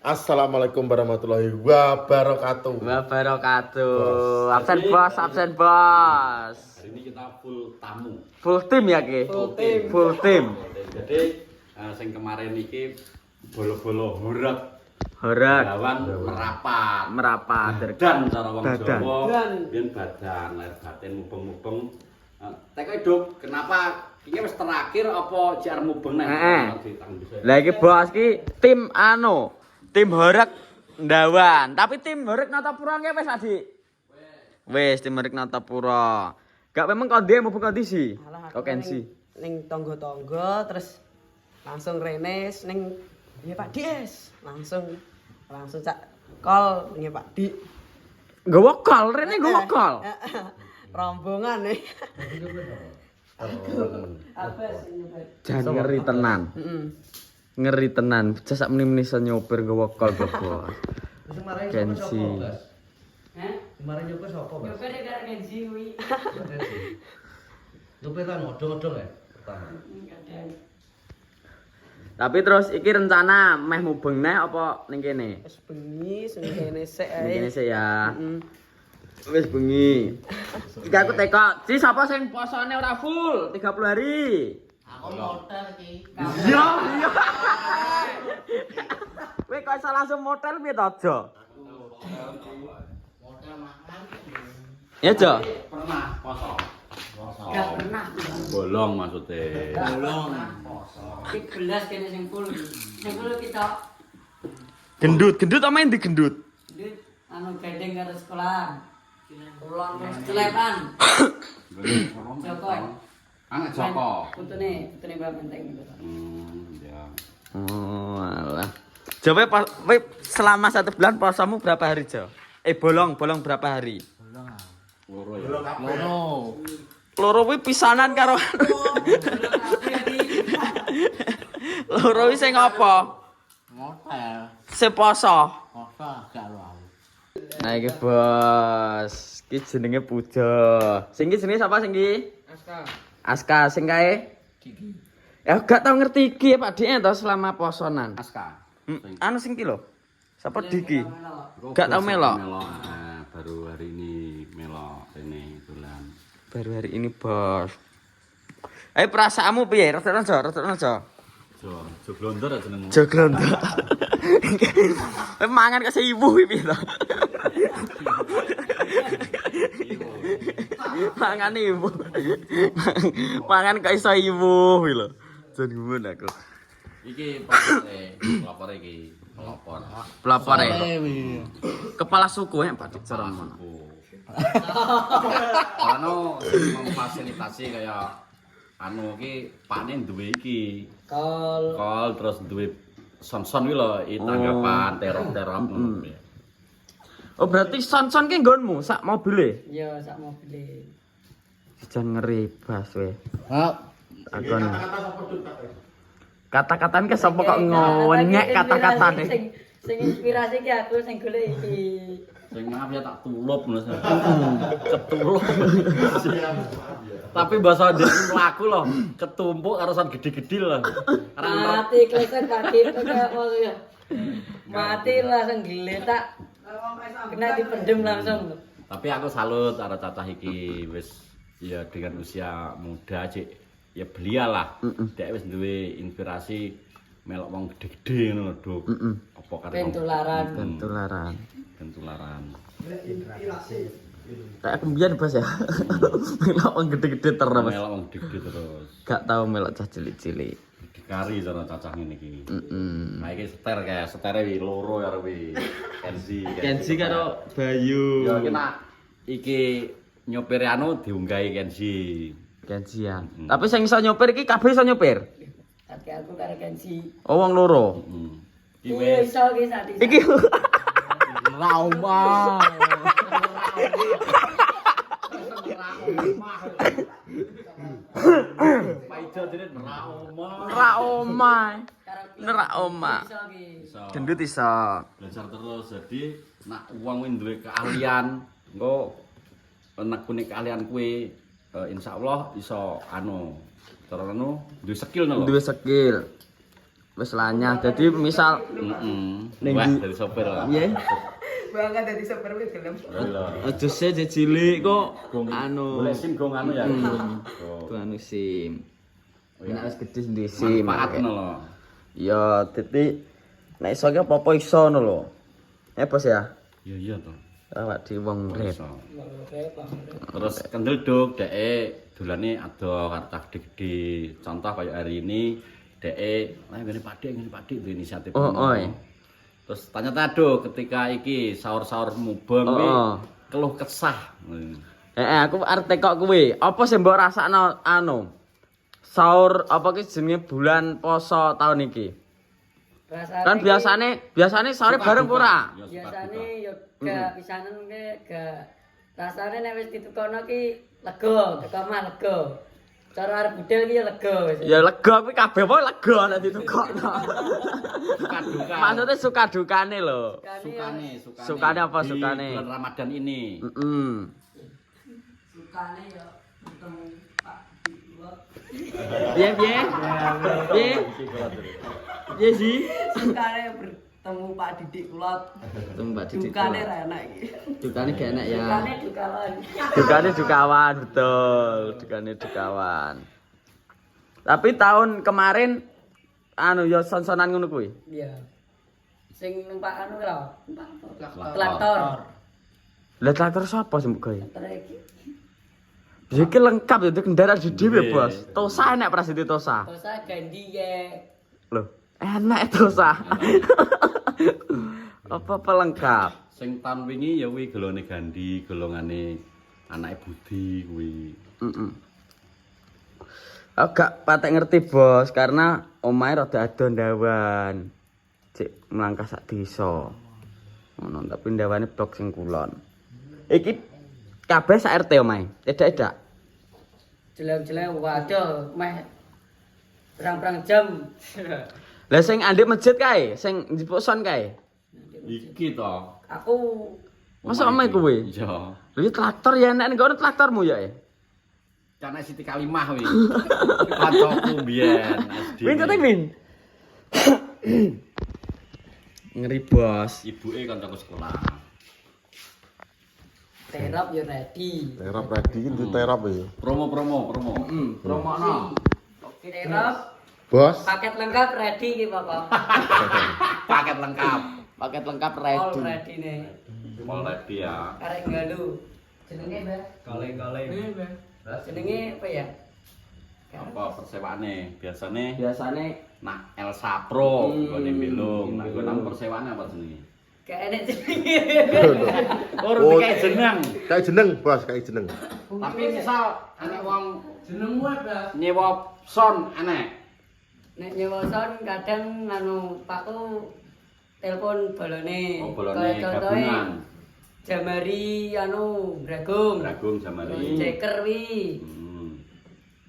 Assalamualaikum warahmatullahi wabarakatuh. Absen bos. Hari ini kita full tamu. Full tim ya ki? Full tim. Jadi sing kemarin iki bolo-bolo horak. Lawan merapat. Dan cara wong Jawa biyen badan lahir batin mubeng-mubeng. Teko Duk, kenapa iki wis terakhir apa jar mubeng nek? Lah iki bos ki tim tim horak ndawan, tapi tim horak Natapura nggih wis Adik. Wis tim horak Natapura. Gak memang kok ndek mubeng kondi sih. Kok kensi. Ning tangga-tangga terus langsung renes ning ya Pak Des. Langsung cak kol ning Pak Dik. Nggawa kol, rene nggawa kol. Rombongan nih. Jan ngeri tenan. Ngeri tenan. Jas sak meneh iso nyopir nggawa kol bos. Kensi. Kemarin nyopir sapa, Mas? Nyopir karo Kenzi kuwi. Nyopir kan odong-odong ya? Pertama. Tapi terus iki rencana meh mubeng neh apa ning kene? Wis bengi sing kene sik Ning ae. kene sih ya. Wis bengi. Iki aku teko. Si sapa sing posone ora full 30 hari? Aku motor iki. Iya. Kowe kok iso langsung motel piye to, Jo? Motor makan. Ya, Jo. Pernah poso. Gak pernah. Bolong maksudnya. Bolong. Iki gelas kene sing full. Sing full kita Gendut apa main di gendut? duit anu gandeng karo sekolah. Ulon terus celepan. Joko. Angkat Joko. Putune Mbak Menteng gitu. Ya. Oh, alah. Jo, kowe selama 1 bulan posomu berapa hari, Jo? Bolong berapa hari? Loro ya. Loro kuwi pisanan karo Loro kuwi sing apa? Motel. Seposo. Motel gak lu. Nah iki bos, iki jenenge Puja. Sing iki jenenge sapa sing iki? Aska, sing kae? Diki. Ya gak tau ngerti iki ya Pak Dik to selama posonan. Aska. Anu sing iki lho. Sapa Diki? Gak tau melok. Baru hari ini melok ini bulan. Baru hari ini, Bos. Ayo perasaanmu piye? Rada Jo. Jo glondor ya jenengmu. Joglondo. Mangan kok ibu piye to? Mangan ibu. Mangan kok iso ibu kuwi lho. Jan gumun aku. Iki pelopor iki, pelopor. Pelopor ya. Kepala suku ya Pak Dik serem. Karena memfasilitasi kayak anu iki pakne duwe iki. Kol terus duwe son-son kuwi lho, tanggapan terop-terop ngono. Oh berarti son-son ki nggonmu sak mobile? Iya, sak mobil. Jan ngeri bas we. Ah, Akon. Kata-katane ke sapa kok ngonyek kata-katane. Sing inspirasi ki aku sing golek iki. Sing maaf ya tak tulup Mas. Ketulup. Tapi bahasa dhewe mlaku lho, ketumpuk karo son gede-gede lho. Mati kleset pagi kok ya. Mati langsung geletak. Kena dipendem langsung. Tapi aku salut karo cacah iki wis ya dengan usia muda cik ya belia lah. Dek wis duwe inspirasi melok wong gede-gede ngono lho, Duk. Apa karo Pentularan. Pentularan. Kayak kembian bos ya. Melok wong gede-gede terus. Melok wong gede terus. Gak tau melok cah cilik-cilik. Dikari cara cacah ngene iki. Nah iki setere wi loro karo wi. Kenzi karo Bayu. Ya kena iki nyopir anu diunggahi Kenzi. Kenzi ya. Tapi sing iso nyopir iki kabeh iso nyopir. Tapi aku karo Kenzi. Oh wong loro. Iki Iya, wis iso ki sak Iki trauma. Paido dene Nerak oma. iso ki. Gendut iso. Belajar terus jadi nak wong kuwi duwe keahlian, engko nekune keahlian kuwi insyaallah iso anu cara anu duwe skill lho. Duwe skill. Wis lanyah. Dadi misal Ning Wah, di- dari sopir lah. piye? Bangga dadi sopir wis gelem. Aja se cilik kok anu. Boleh SIM gong anu ya. Ku anu SIM. Nek wis gedhe ndi SIM. Manfaat ngono lho. Ya, dadi nek iso ki apa-apa iso ngono lho. Bos ya. Iya iya to. Awak di wong urip. Iso. Terus kendel duk dhek dolane ado karo tak gede-gede. Contoh kayak hari ini dhek ngene Pakde duwe inisiatif. Oh, ngono. oi. Terus tanya-tanya duk ketika iki sahur-sahur mubeng kuwi keluh kesah. Aku arep tekok kuwi. Apa sing mbok rasakno anu? Sahur apa ki jenenge bulan poso tahun iki? Kan biasane sahur bareng ora? Biasane yo gak pisanan gak rasane nek wis ditukono ki lega, teko mah lega. Cara arep budal ki ya lega wis. Ya lega kuwi kabeh wae lega nek ditukokno. Suka duka. Maksudnya suka dukane lho. Sukane. Sukane apa Di sukane? bulan Ramadan ini. Sukane yo ketemu Pak Dikulot. Piye? Piye sih? Sukane bertemu Pak Didik Kulot. Mbak Didi. Dukane ra enak iki. Dukane gak enak ya. Dukane dukawan. Dukane dukawan, betul. Dukane dukawan. Tapi tahun kemarin anu ya son-sonan ngono kuwi. Iya. Sing numpak anu lho, numpak traktor. Lah traktor sapa sing mbok gawe? Traktor iki. Iki lengkap ya kendaraan dhewe, Bos. Tosa enak prasetyo Tosa. Terus ganti ya. Loh, enak Tosa. Apa lengkap? Sing tahun wingi ya kuwi golongane Gandhi, golongane anake Budi kuwi. Agak patek ngerti, Bos, karena omahe rada ado ndawan. Cek mlangkah sak desa. Ngono, tapi ndawane blok sing kulon. Iki kabeh sak RT omahe. Edak-edak. Jeleng-jeleng waduh meh perang-perang jam. Lah sing andek masjid kae, sing njupuk son kae. Iki to. Aku Masa omahe kuwi? Iya. Lha iki traktor ya enak ning kono traktormu ya. Karena Siti Kalimah kuwi. Kancaku biyen SD. Win cete win. Ngeri, Bos. Ibuke kancaku sekolah. terap ya ready. Terap ready itu terap ya. Promo. Promokno. Terap Bos, paket lengkap ready iki Bapak. Paket lengkap. Paket lengkap All ready. ready nih. All ready ya. Karek galu. Jenenge, Mbak? Kaleng-kaleng. Jenenge apa ya? Apa persewaane? Biasane Biasane nak Elsa Pro nggone belung. Nah, gue nang persewaane apa jenenge? Gak enak jenenge. Oh, kayak jeneng. kayak jeneng, Bos, kayak jeneng. Tapi misal ana wong Jenengmu apa? nyewa son enek. Nek nyewa son kadang anu Pakku telepon bolone. Oh, bolone Kayak contohe gabungan. Jamari anu Bragung. Bragung Jamari. Ceker wi. Hmm.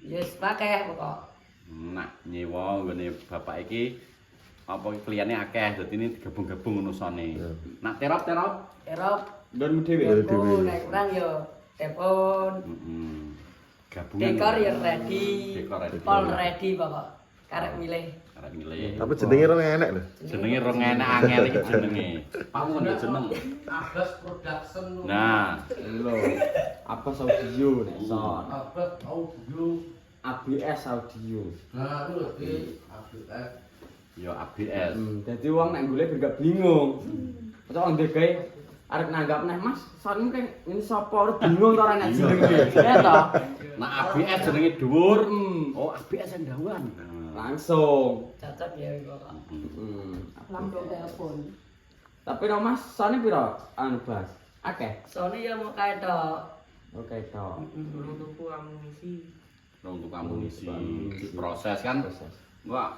Yes pakai pokok. Nak nyewa nggone bapak iki apa kliennya akeh, dadi ini digabung-gabung ngono sone. Nak terop. Terop nggonmu dhewe. aku nek kurang yo telepon. Heeh. Gabungan. Dekor ya ready. Dekor ready. All ready pokok. Karek milih. Arek milih. Tapi jenenge ora enak lho. Jenenge rong enek angel iki jenenge. Pamu kan jeneng. Abbas Production. Nah, Lho, apa audio nek son. Abbas Audio. ABS audio. Nah, lu di ABS. yo ABS. Dadi wong nek golek gak bingung. Kok wong gawe arep nanggap neh Mas, son kan ini sapa ora bingung to ora nek jenenge. Ya to. Nah, ABS jenenge dhuwur. Oh, ABS endawan. Langsung. Cocok ya pokok. Langsung telepon. Tapi no Mas, sone piro anu Bas? Akeh. Soalnya ya mau kayak tok. Oke to. Tuku amunisi. Untuk amunisi proses kan. Wah,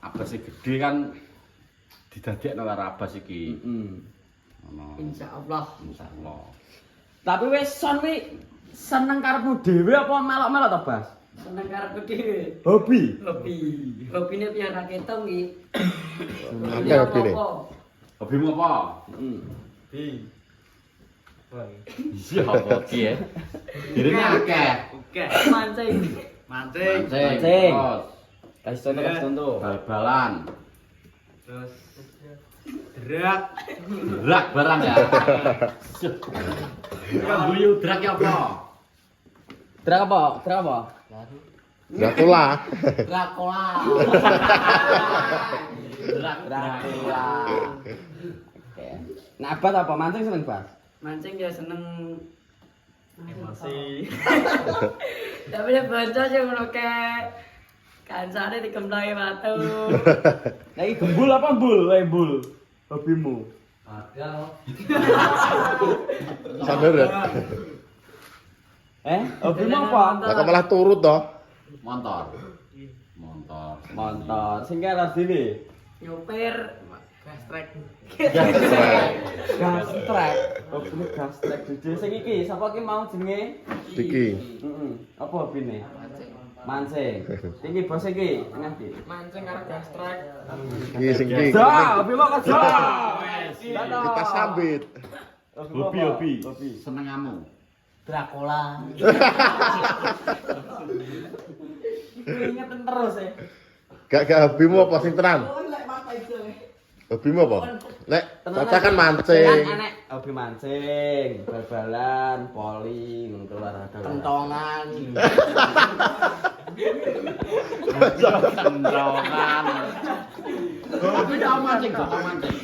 Abbas iki gede kan didadekno karo Abbas iki. Ono. Insyaallah. Insyaallah. Tapi wis son wi seneng karepmu dhewe apa melok-melok to Bas? Seneng karepku dhewe. Hobi. Hobine piara ketong iki. Akeh hobine. Hobimu apa? Iya, apa iki ya? Dirine akeh. Oke. Mancing. Mancing. Mancing. Terus Kasih contoh. bal-balan. Terus Drak barang ya. Kan guyu drak ya apa? Drak apa? Drak apa? Dracula. Drakola. Dracula. Oke. Nah, Abad apa? Mancing seneng, Bas? mancing ya seneng Emosi. tapi dia bocah sih ngono kayak kancane dikemplai batu. Nah, iki gembul apa mbul? Mbul. Hobimu. Ada. Sadar ya. Hobimu apa? Lah kok malah turut toh. Motor. Motor. Sing kelar dhewe. Nyopir gas trek. Gas trek. Hobine gas trek jujur. Sing iki sapa ki mau jenenge? Diki. Heeh. Apa hobine? Mancing. Iki bos iki, tengah iki. Mancing karo gas trek. Iki sing iki. Za, hobimu apa za? Kita sambit. Hobi. Seneng kamu. Drakola. Ingetin terus ya. Gak hobimu apa sing tenan? Hobimu apa? Nek Caca kan mancing. Enek hobi mancing, bal-balan, poli, ngono olahraga. Kentongan. Kentongan. Tapi kau mancing, kau mancing.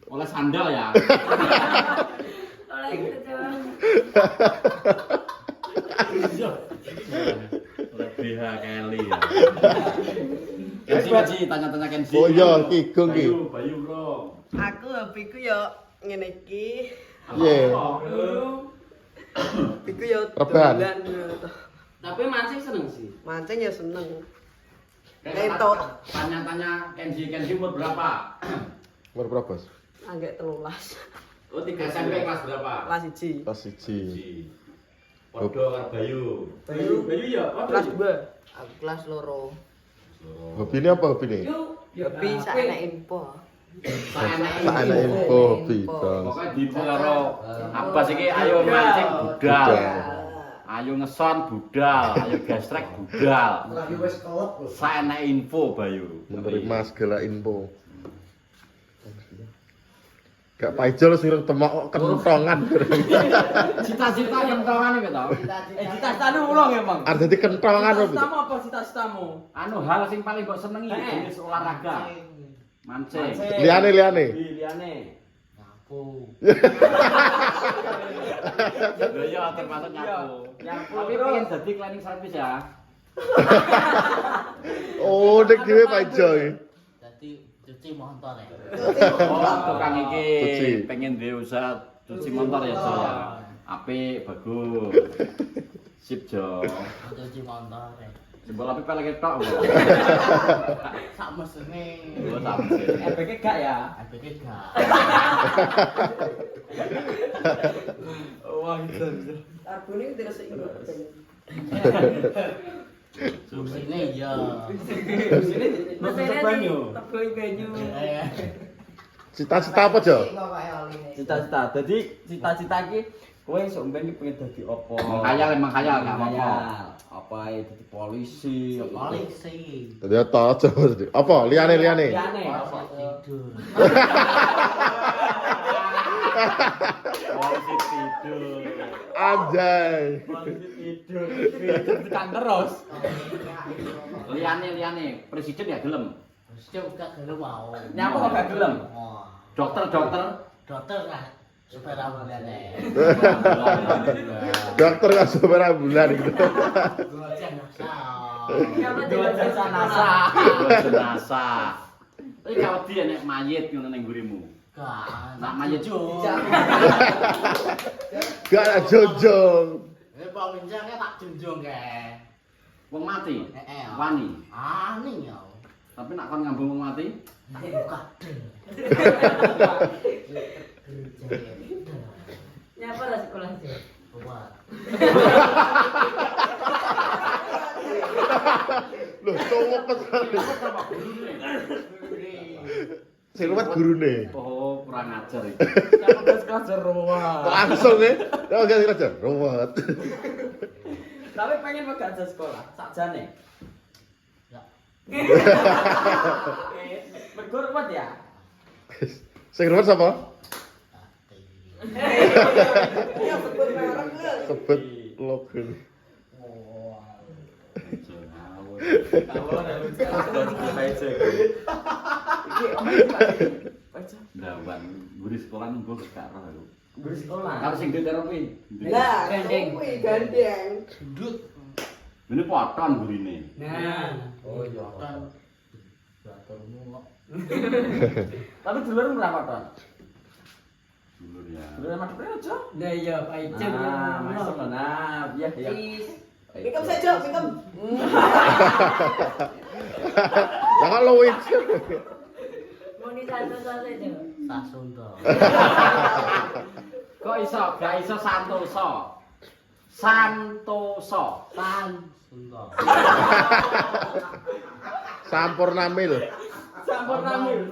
Oleh sandal ya. Oleh gitu doang. Oleh BH Kelly ya. Kenzi, tanya-tanya Kenzi. Oh iya, iki gong iki. Bayu bro. Aku hobiku yo ngene iki. Iya. Hobiku yo Rebahan. dolan. Tapi mancing seneng sih. Mancing ya seneng. Neto. Tanya-tanya Kenzi umur berapa? Umur berapa, Bos? Anggek 13. Oh, 3 SMP kelas berapa? Kelas 1. Kelas 1. Podo karo Bayu. Bayu ya, kelas 2. Aku kelas loro. Hobine apa hobine? Hobi sak enek info. Tak ana info hobi, Bos. Pokoknya di karo Abbas iki ayo mancing budal. Ayo ngeson budal, ayo gastrek budal. Lagi wis kelep lho. Saenek info Bayu. Menerima segala info. Gak pajol sing temok kok kentongan. Cita-cita kentongan iki to. Cita-citamu ulang ya, Bang. Arep dadi kentongan apa? Cita-citamu apa cita-citamu? Anu hal sing paling mbok senengi jenis olahraga. Mancing. Liane. Liyane. Nyapu. Lho ya termasuk nyapu. Tapi pengen dadi cleaning service ya. Oh, nek dhewe pajol. Dadi cuci motor ya. Oh, tukang Cuci. iki pengen duwe usaha cuci motor ya, Jo ya. Apik, bagus. Sip, Jo. Cuci motor ya. Jebol apik pelek tok. Sak mesene. Oh, sampe. RPK gak ya? Apike gak. Wah, gitu. Arbone diresiki. Fungsine iya. Masuk banyu. Teboi banyu. Cita-cita apa, Jo? Cita-cita. Jadi cita-cita iki kowe sok mben iki pengen dadi apa? Emang khayal gak apa-apa. Apa ya dadi polisi, apa? Polisi. Dadi aja. Apa? Liane. Liyane. Tidur. Polisi tidur. Anjay. Polisi tidur. Tekan terus. Liane, presiden ya gelem. Setiap gak gelem mau. Nyapa kok gak gelem? Oh. Dokter. Dokter kan supaya ambulane. Dokter gak sopir ambulan gitu. Gua jenazah. Dua jasa nasa. Jenazah. Tapi kalau dia nek mayit ngono ning ngurimu. Gak. Nak mayit Jo. Gak ada jojong. Pak Winjang tak junjung ke. wong mati. Heeh. Wani. Ani ya. Tapi nak kon ngambung wong mati, Tak buka. Nyapa lah sekolah sih. Buat. Loh, cowok kesana. Sing luwet gurune. oh kurang ajar iki. Nyapa gas kelas ruwet. Langsung ya. Ya gak kira ruwet. Tapi pengen megah aja sekolah, sakjane. Ya. Mergo ruwet ya. Sing ruwet sapa? Iya sebut merek lho. Sebut logo. Dawan guru sekolah nunggu gak roh aku. Guru sekolah. Karo sing diterapi. Lah, Gandeng. kuwi gandeng. Gendut. Ini poton gurine. Nah. Oh iya. Kan. Baturmu kok. Tapi dulur berapa ton? Dulur ya. Dulur sama dulur aja. Nah iya, Pak Ijem. Nah, masuk lah. Nah, iya iya. Pikem saja, pikem. Lah kok luwih. Muni satu-satu aja. Sasunda. Kok iso gak iso santoso? Santoso. Sasunda. Sampurna mil. Sampurna mil.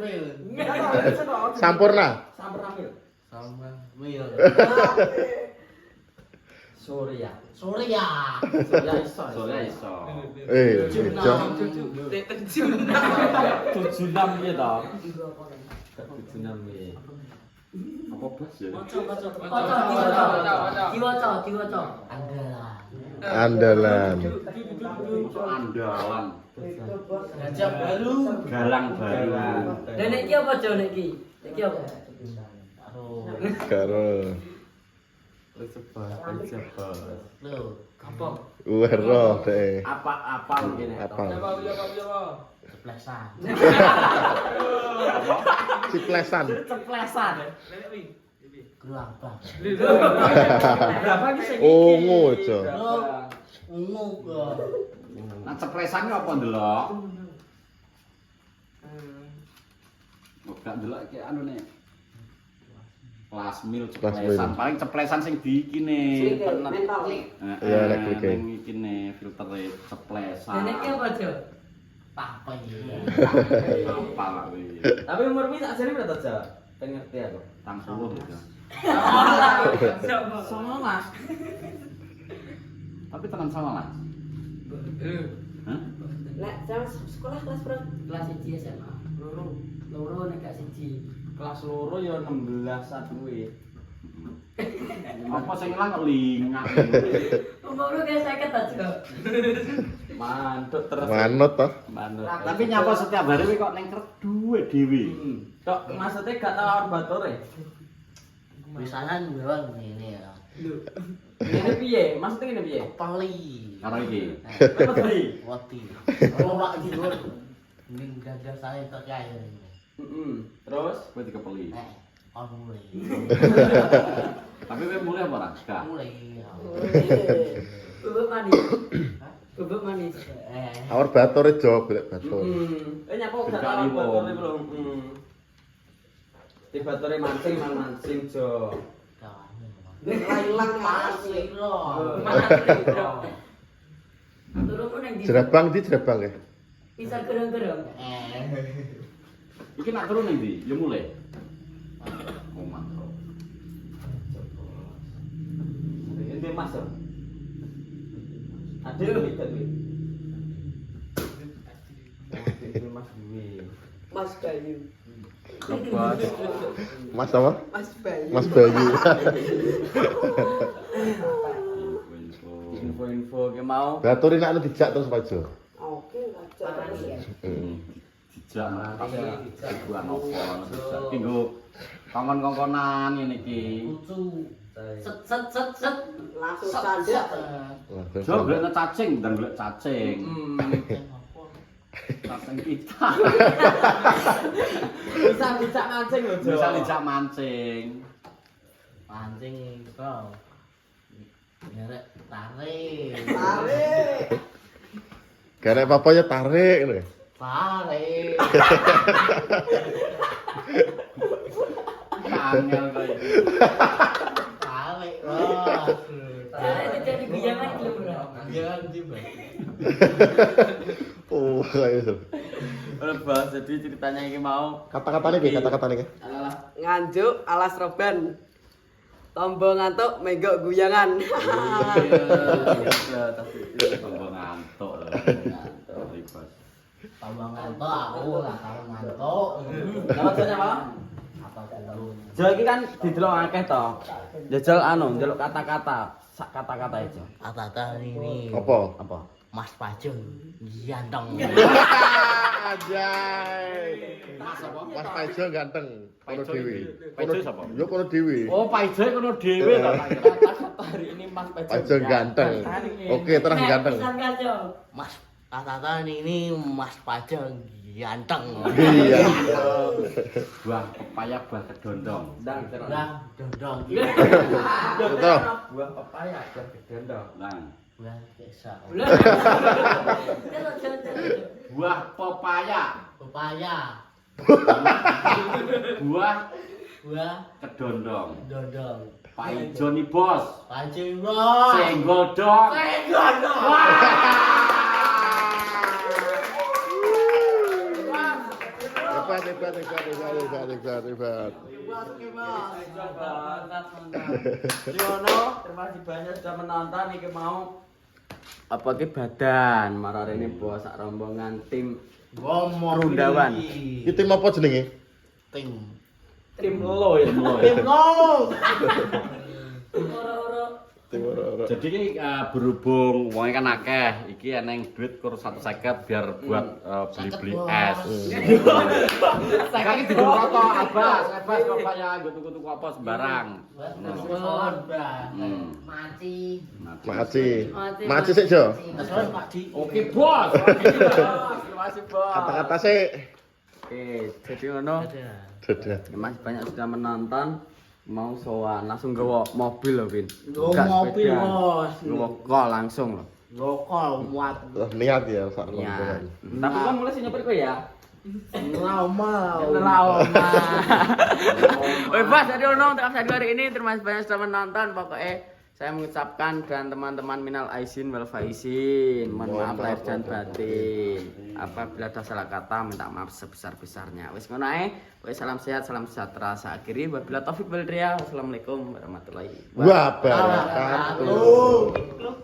Sampurna. Sampurna mil. Sama Mil. Surya. Surya. Surya iso. Surya iso. Jom. Tujuh enam ya toh. Tujuh enam ya. Apa bos ya? Diwaca. Andalan. Andalan. Andalan. Gajah baru. Galang baru. Dan iki apa Jo iki? Iki apa? Karo Lho, kampung. Wero deh. Apa mungkin ya? Apa? Ceplesan. Ciplesan. Ceplesan. Gerabang. Berapa ki sing iki? Ungu aja. Ungu kok. Nah ceplesan apa ndelok? Kok gak ndelok iki anu nih. Kelas mil Kelas mil. ceplesan. Paling ceplesan sing di iki nih. Mental. Iya, elektrik. Yang iki nih filtere ceplesan. Dan iki apa Jo? Apa ya? Apa lah kuwi. Tapi umurmu sak jane berapa aja? Pengen ngerti aku. 60 gitu. Songolas. Tapi tekan sama lah. Hah? Nek jam sekolah kelas berapa? Kelas 1 SMA. Loro nek gak siji. Kelas loro ya 16 kuwi. Apa sing ilang lingak. Umurmu kayak 50 aja. Mantuk terus. Manut toh. Manut. Tapi nyapa setiap hari kuwi kok neng duwe dhewe. Tok maksudnya gak tau arbatore. Misalnya memang ini ya. Ini piye? Maksudnya ngene piye? Peli. Karo iki. Cepet beli. Wati. Kalau Pak Jilur. Ini gajah saya terkaya ini. Terus Kowe dikepeli. Mulai. Tapi kowe mulai apa ora? Gak. Mulai. Bubuk manis. Bubuk manis. Awar batore jo golek batur. Nyapo gak tau arbatore belum. Di batore mancing mancing jo. Hilang Pasti loh. Turunmu nang ndi? Jerabang di jerabang ya. Bisa gereng-gereng. Iki nak turun ning ndi? Ya mulai. Oh mantap. Ini mas ya. Ada lho iki kuwi. Ini mas kuwi. Mas Bayu. Lepas. Mas apa? Mas Bayu. Mas Bayu. Info-info ke mau. Baturi nak dijak terus pajo. Oke, ngajak. Dijak bukan apa. Iki nggo kongkon-kongkonan ngene iki. Lucu. Set. Langsung candak. Jo golek cacing dan golek cacing. Cacing kita. Bisa dijak mancing lho, Jo. Bisa dijak mancing. Pancing kau. Nyerek tarik. Tarik. Garek papanya tarik ngono. Tarik. Angel kok iki. Tarik. Wah. Itu jadi bijangan iki lho. Biar tiba. Oh, kayak gitu. Lepas jadi ceritanya iki mau Kata-katanya ki, kata-katanya ki. adalah Nganjuk alas roban. Tombo ngantuk menggok guyangan. iya tapi Tambah ngantuk lho. Ribet. Tambah ngantuk aku lah kalau ngantuk. Nama jenenge apa? Apa dulu? Jo iki kan didelok akeh to. Jajal ndelok kata-kata, sak kata-kata itu. Kata ini. Apa? Apa? Mas Pajeng ganteng. Anjay. Mas apa? Mas Paijo ganteng. Kono Paijo dhewe. Paijo sapa? Yo kono dhewe. Oh, Paijo kono dhewe to. Kata-kata hari ini Mas Paijo ganteng. Oke, terus ganteng. Mas kata ini Mas Pajeng ganteng. Iya. Buah pepaya buah kedondong. Ndang terus. Udah dondong. Betul. Buah pepaya buah gedondong. Nah, Udah desa. buah pepaya, Pepaya. buah Buah kedondong. dondong. Paijo nih, Bos. Pajeng bos. Senggol dong. Hebat. Yono, terima kasih banyak sudah menonton iki mau apa ki badan marare ini bos sak rombongan tim Ngomong. Rundawan. Iki tim apa jenenge? Tim. tim lo ya Tim lo. Tim ora-ora. Jadi ini berhubung wongnya kan akeh, iki eneng duit kur 150 biar buat beli-beli es. Kaki duduk rokok, abas kok kaya tuku-tuku apa sembarang. Mati. Maci sik, Jo. Terus Pak Di. Oke, Bos. terima kasih bos Kata-kata sik. oke jadi ngono Dadah. Mas banyak sudah menonton mau sowan langsung gawa mobil loh Vin Gawa mobil, Bos. gawa kol langsung loh Lokal muat. Niat ya sak ya rombongan. tapi kan mulai sih nyopir kok ya Lama. Lama. Woi Bos, jadi ono untuk episode hari ini terima kasih banyak sudah menonton. Pokoknya saya mengucapkan dan teman-teman minal aizin wal faizin. Mohon maaf lahir dan batin. Apabila ada salah kata minta maaf sebesar-besarnya. Wis ngono ae. Pokoknya salam sehat, salam sejahtera. Saya akhiri wabillahi taufik wal hidayah. Wassalamualaikum warahmatullahi wabarakatuh. Wabarakatuh.